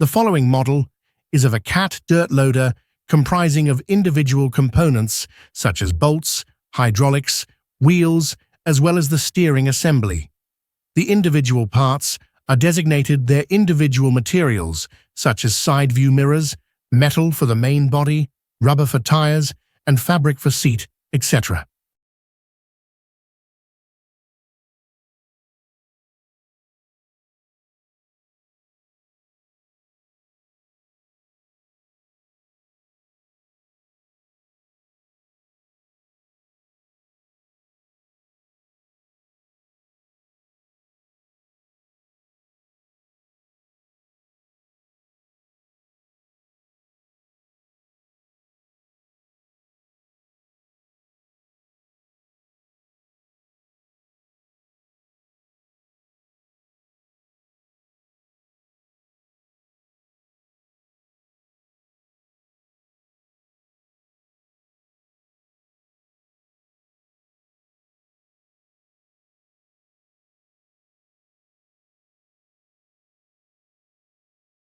The following model is of a cat dirt loader comprising of individual components such as bolts, hydraulics, wheels, as well as the steering assembly. The individual parts are designated their individual materials such as side view mirrors, metal for the main body, rubber for tires, and fabric for seat, etc.